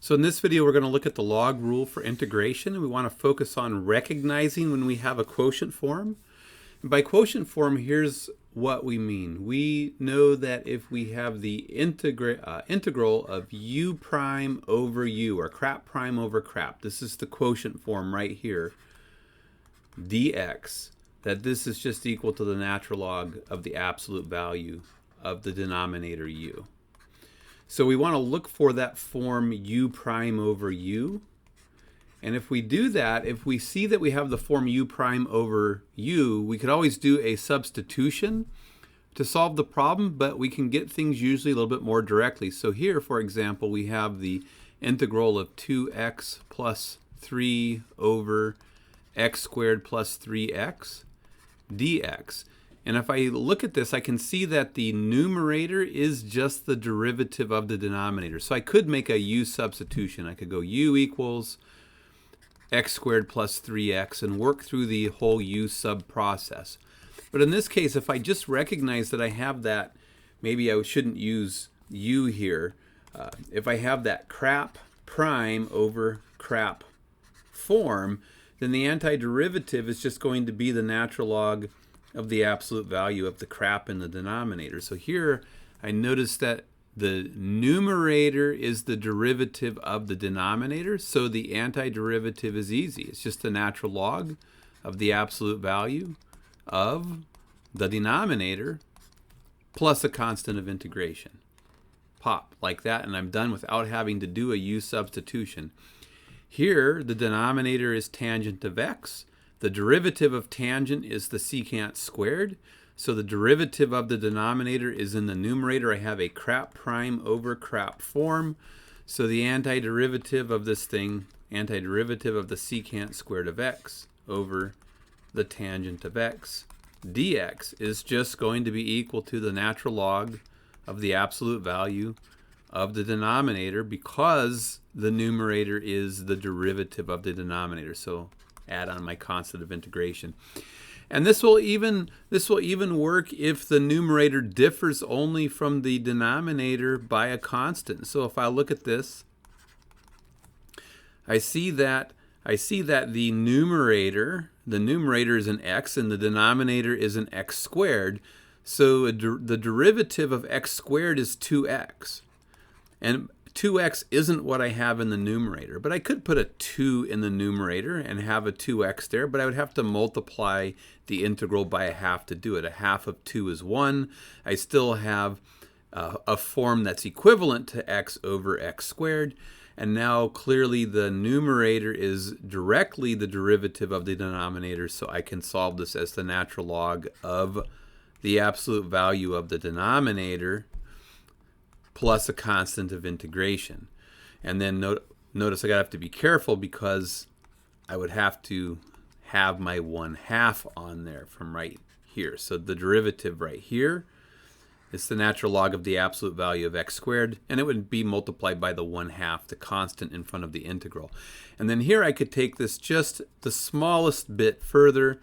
So in this video, we're going to look at the log rule for integration, and we want to focus on recognizing when we have a quotient form. And by quotient form, here's what we mean. We know that if we have the integral of u prime over u, or crap prime over crap, this is the quotient form right here, dx, that this is just equal to the natural log of the absolute value of the denominator u. So we want to look for that form u prime over u. And if we do that, if we see that we have the form u prime over u, we could always do a substitution to solve the problem, but we can get things usually a little bit more directly. So here, for example, we have the integral of 2x plus 3 over x squared plus 3x dx. And if I look at this, I can see that the numerator is just the derivative of the denominator. So I could make a u substitution. I could go u equals x squared plus 3x and work through the whole u sub process. But in this case, if I just recognize that I have that, maybe I shouldn't use u here. If I have that crap prime over crap form, then the antiderivative is just going to be the natural log of the absolute value of the crap in the denominator. So here I notice that the numerator is the derivative of the denominator, so the antiderivative is easy. It's just the natural log of the absolute value of the denominator plus a constant of integration. Pop, like that, and I'm done without having to do a u substitution. Here, the denominator is tangent of x. The derivative of tangent is the secant squared. So the derivative of the denominator is in the numerator. I have a crap prime over crap form. So the antiderivative of this thing, antiderivative of the secant squared of x over the tangent of x dx is just going to be equal to the natural log of the absolute value of the denominator, because the numerator is the derivative of the denominator. So add on my constant of integration. And this will even work if the numerator differs only from the denominator by a constant. So if I look at this, I see that the numerator is an x and the denominator is an x squared. So the derivative of x squared is 2x. And 2x isn't what I have in the numerator, but I could put a 2 in the numerator and have a 2x there, but I would have to multiply the integral by a half to do it. A half of 2 is 1. I still have a form that's equivalent to x over x squared, and now clearly the numerator is directly the derivative of the denominator, so I can solve this as the natural log of the absolute value of the denominator plus a constant of integration. And then notice I gotta have to be careful, because I would have to have my 1/2 on there from right here. So the derivative right here is the natural log of the absolute value of x squared, and it would be multiplied by the 1/2, the constant in front of the integral. And then here I could take this just the smallest bit further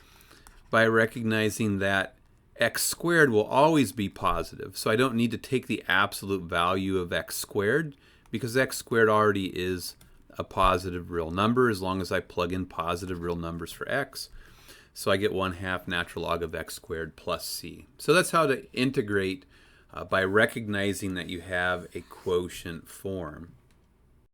by recognizing that x squared will always be positive. So I don't need to take the absolute value of x squared, because x squared already is a positive real number as long as I plug in positive real numbers for x. So I get 1/2 natural log of x squared plus c. So that's how to integrate by recognizing that you have a quotient form.